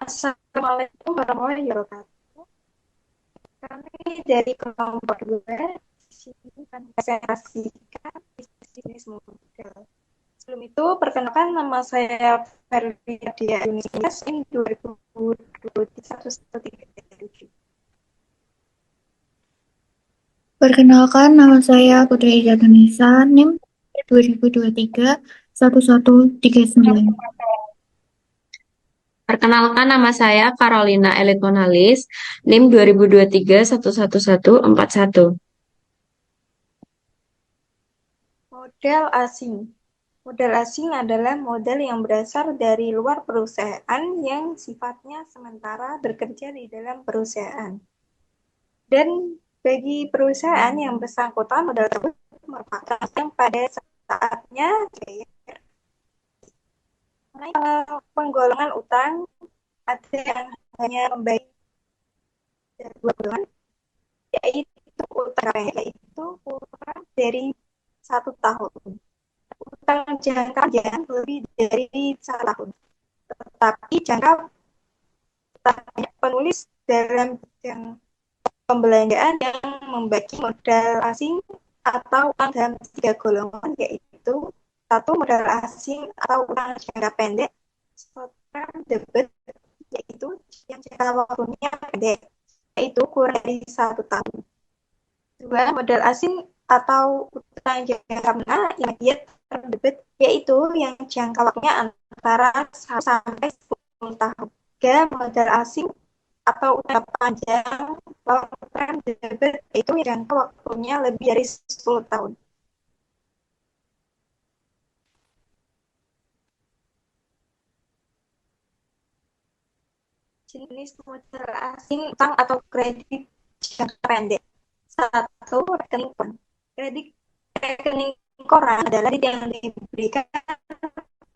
Assalamualaikum warahmatullahi wabarakatuh. Kami dari kelompok 2 di sini akan presentasikan bisnis model. Sebelum itu, perkenalkan nama saya Ferdia Yunus, NIM 2021. Perkenalkan, nama saya Putri Ija Tunisa, NIM 2023-1139. Perkenalkan, nama saya Carolina Elit Monalis, NIM 2023-11141. Model asing. Model asing adalah model yang berasal dari luar perusahaan yang sifatnya sementara bekerja di dalam perusahaan. Dan bagi perusahaan yang bersangkutan, model tersebut merupakan yang pada saatnya penggolongan utang ada yang hanya membayar 2 bulan, yaitu utang yaitu kurang dari 1 tahun. Utang jangka panjang lebih dari 1 tahun. Tetapi jangka penulis dalam bidang pembelanjaan yang membagi modal asing atau utang dalam 3 golongan, yaitu 1. Modal asing atau utang jangka pendek, short term debt, yaitu yang jangka waktunya pendek, yaitu kurang dari 1 tahun. 2. Modal asing atau utang jangka menengah, immediate term debt, yaitu yang jangka waktunya antara 1 sampai 10 tahun. 3. Modal asing atau utang panjang long term debt, yaitu jangka waktunya lebih dari 10 tahun. Jenis modal asing utang atau kredit jangka pendek. 1. Rekening koran. Rekening koran adalah yang diberikan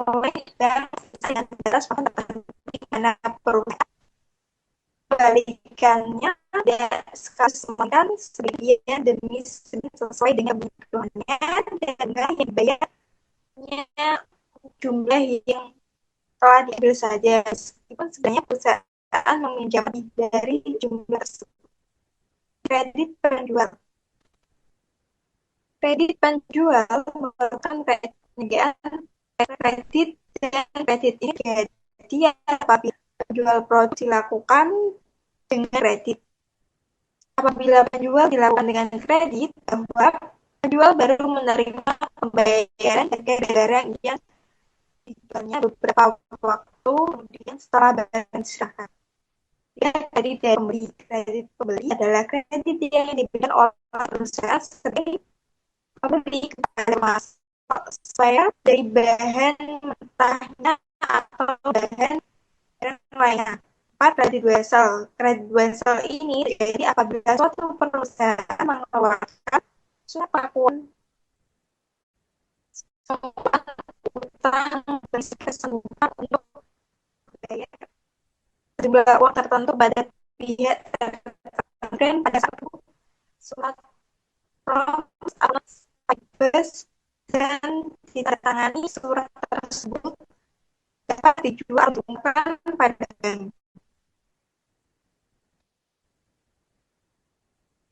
oleh bank dengan batas waktu tertentu di mana perusahaan kebalikannya ada sekalian sebagian demi sesuai dengan kebutuhannya dan yang dibayarnya jumlah yang telah diambil saja, meskipun sebenarnya perusahaan meminjam lebih dari jumlah tersebut. Kredit penjual. Kredit penjual merupakan kredit dan kredit ini jadi apabila penjual produk dilakukan dengan kredit. Apabila penjual dilakukan dengan kredit, bahwa penjual baru menerima pembayaran harga barang yang dijualnya beberapa waktu kemudian setelah barang diserahkan. Kredit dari pembeli. Kredit pembeli adalah kredit yang diberikan oleh perusahaan sebagai pembeli kepada mas saya dari bahan mentahnya atau bahan lainnya. 4. Kredit wesel. Kredit wesel ini terjadi apabila suatu perusahaan mengeluarkan siapapun utang kesempatan untuk membayar sejumlah uang tertentu pada pihak tertentu pada satu surat promise dan ditandatangani surat tersebut dapat dijual bukan pada bank.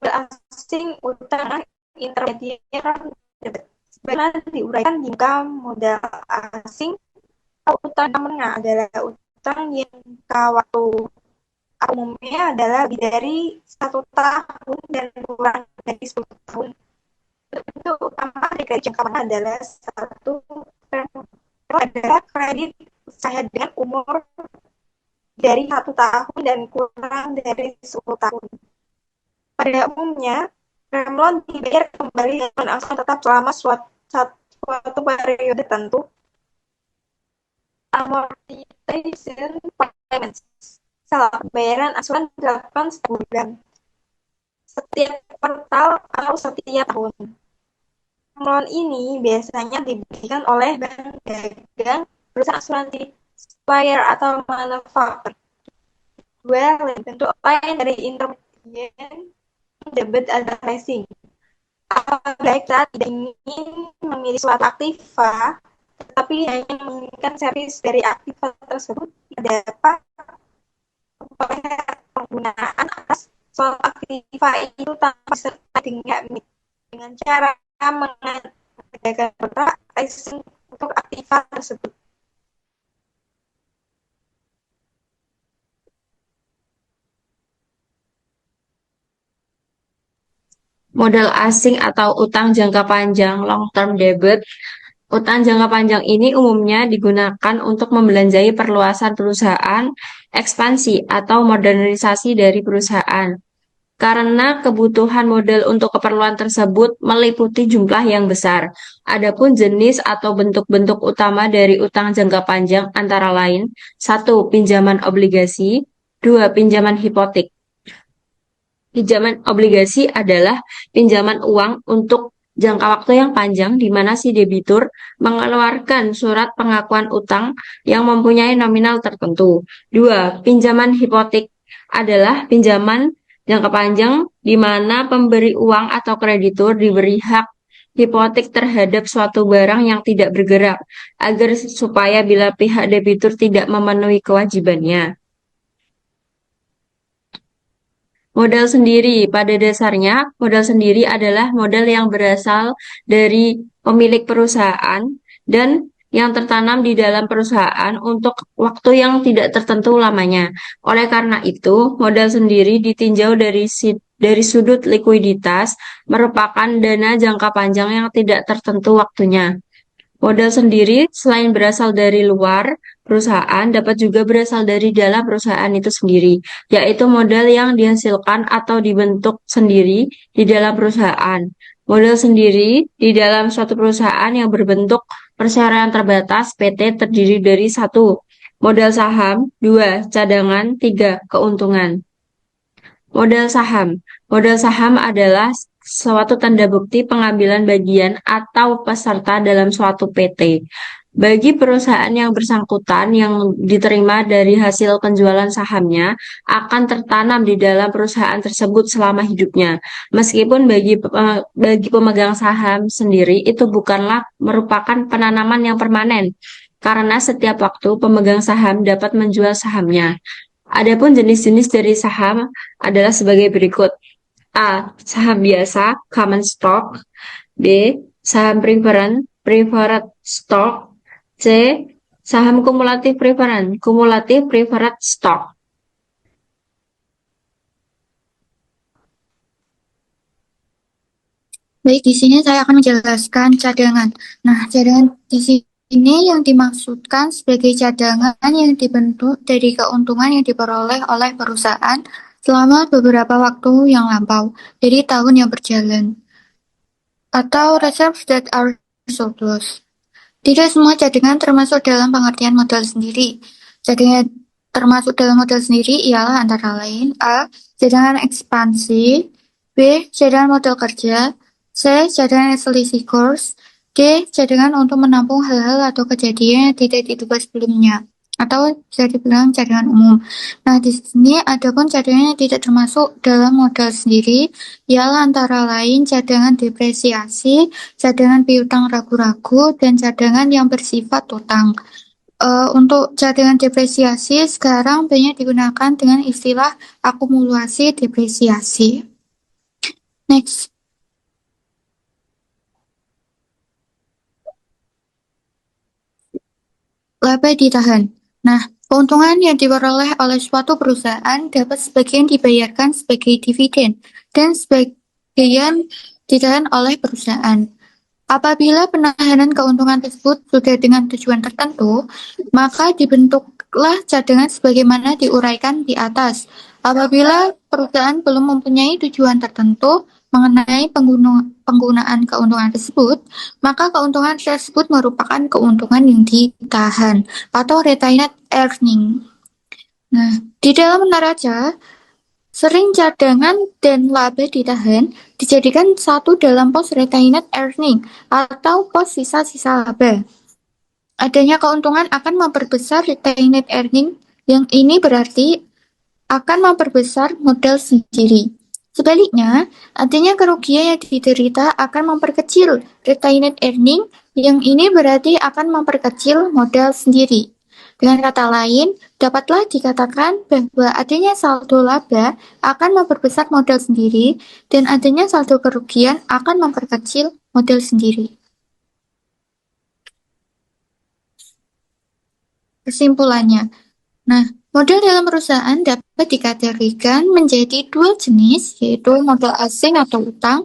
Asing utang intermedier sebagaimana diuraikan di muka modal asing atau utang menengah adalah utang yang jangka waktu umumnya adalah lebih dari 1 tahun dan kurang dari 10 tahun. Bentuk utama dari kredit jangka menengah adalah 1. Adalah kredit usaha dengan umur dari 1 tahun dan kurang dari 10 tahun. Pada umumnya, remlon dibayar kembali dengan angsuran tetap selama suatu periode tertentu. Amortization payments. Salah pembayaran asuran dilakukan setiap bulan, setiap kuartal, atau setiap tahun. Loan ini biasanya diberikan oleh bank dagang, perusahaan asuransi, supplier, atau manufaktur. Dua, bentuk lain dari intermediate debit adalah leasing. Apabila kita tidak ingin memilih suatu aktiva, tetapi hanya menginginkan servis dari aktiva tersebut, tidak dapat memperoleh penggunaan atas suatu aktiva itu tanpa disertai dengan cara mengadakan kontrak leasing untuk aktiva tersebut. Modal asing atau utang jangka panjang long-term debt. Utang jangka panjang ini umumnya digunakan untuk membelanjai perluasan perusahaan, ekspansi, atau modernisasi dari perusahaan. Karena kebutuhan modal untuk keperluan tersebut meliputi jumlah yang besar. Adapun jenis atau bentuk-bentuk utama dari utang jangka panjang antara lain, 1. Pinjaman obligasi, 2. Pinjaman hipotek. Pinjaman obligasi adalah pinjaman uang untuk jangka waktu yang panjang di mana si debitur mengeluarkan surat pengakuan utang yang mempunyai nominal tertentu. 2. Pinjaman hipotek adalah pinjaman jangka panjang di mana pemberi uang atau kreditur diberi hak hipotek terhadap suatu barang yang tidak bergerak agar supaya bila pihak debitur tidak memenuhi kewajibannya. Modal sendiri, pada dasarnya, modal sendiri adalah modal yang berasal dari pemilik perusahaan dan yang tertanam di dalam perusahaan untuk waktu yang tidak tertentu lamanya. Oleh karena itu, modal sendiri ditinjau dari sudut likuiditas, merupakan dana jangka panjang yang tidak tertentu waktunya. Modal sendiri selain berasal dari luar perusahaan, dapat juga berasal dari dalam perusahaan itu sendiri, yaitu modal yang dihasilkan atau dibentuk sendiri di dalam perusahaan. Modal sendiri di dalam suatu perusahaan yang berbentuk perseroan terbatas PT terdiri dari 1. Modal saham, 2. Cadangan, 3. Keuntungan. Modal saham. Modal saham adalah suatu tanda bukti pengambilan bagian atau peserta dalam suatu PT. Bagi perusahaan yang bersangkutan yang diterima dari hasil penjualan sahamnya akan tertanam di dalam perusahaan tersebut selama hidupnya. Meskipun bagi pemegang saham sendiri itu bukanlah merupakan penanaman yang permanen, karena setiap waktu pemegang saham dapat menjual sahamnya. Adapun jenis-jenis dari saham adalah sebagai berikut. A. Saham biasa, common stock. B. Saham preferred stock. C. Saham kumulatif preferred stock. Baik, di sini saya akan menjelaskan cadangan. Nah, cadangan di sini yang dimaksudkan sebagai cadangan yang dibentuk dari keuntungan yang diperoleh oleh perusahaan selama beberapa waktu yang lampau, dari tahun yang berjalan, atau reserves that are surplus. Tidak semua cadangan termasuk dalam pengertian modal sendiri. Cadangan termasuk dalam modal sendiri ialah antara lain A. Cadangan ekspansi, B. Cadangan modal kerja, C. Cadangan selisih kurs, D. Cadangan untuk menampung hal-hal atau kejadian yang tidak diduga sebelumnya, atau bisa dibilang cadangan umum. Nah, di sini adapun cadangan yang tidak termasuk dalam modal sendiri ialah antara lain cadangan depresiasi, cadangan piutang ragu-ragu, dan cadangan yang bersifat utang. Untuk cadangan depresiasi sekarang banyak digunakan dengan istilah akumulasi depresiasi. Next. Laba ditahan. Nah, keuntungan yang diperoleh oleh suatu perusahaan dapat sebagian dibayarkan sebagai dividen dan sebagian ditahan oleh perusahaan. Apabila penahanan keuntungan tersebut sudah dengan tujuan tertentu, maka dibentuklah cadangan sebagaimana diuraikan di atas. Apabila perusahaan belum mempunyai tujuan tertentu mengenai penggunaan keuntungan tersebut, maka keuntungan tersebut merupakan keuntungan yang ditahan atau retained earning. Nah, di dalam neraca, sering cadangan dan laba ditahan dijadikan satu dalam pos retained earning atau pos sisa-sisa laba. Adanya keuntungan akan memperbesar retained earning, yang ini berarti akan memperbesar modal sendiri. Sebaliknya, adanya kerugian yang diderita akan memperkecil retained earning, yang ini berarti akan memperkecil modal sendiri. Dengan kata lain, dapatlah dikatakan bahwa adanya saldo laba akan memperbesar modal sendiri dan adanya saldo kerugian akan memperkecil modal sendiri. Kesimpulannya, nah, modal dalam perusahaan dapat dikategorikan menjadi dua jenis, yaitu modal asing atau utang,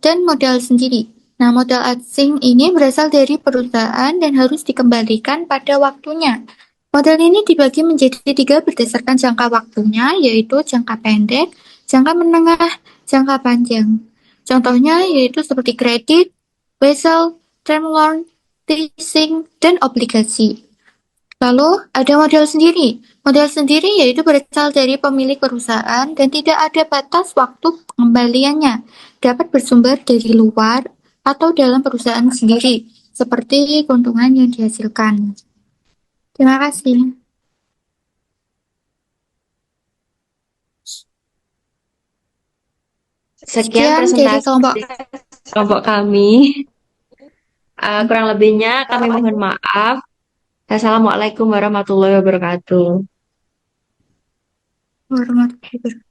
dan modal sendiri. Nah, modal asing ini berasal dari perusahaan dan harus dikembalikan pada waktunya. Modal ini dibagi menjadi tiga berdasarkan jangka waktunya, yaitu jangka pendek, jangka menengah, jangka panjang. Contohnya yaitu seperti kredit, wesel, term loan, leasing, dan obligasi. Lalu ada modal sendiri. Modal sendiri yaitu berasal dari pemilik perusahaan dan tidak ada batas waktu pengembaliannya. Dapat bersumber dari luar atau dalam perusahaan sendiri, seperti keuntungan yang dihasilkan. Terima kasih. Sekian Sekian dari presentasi kelompok. kelompok kami. Kurang lebihnya kami mohon maaf. Assalamualaikum warahmatullahi wabarakatuh. Warahmatullahi wabarakatuh.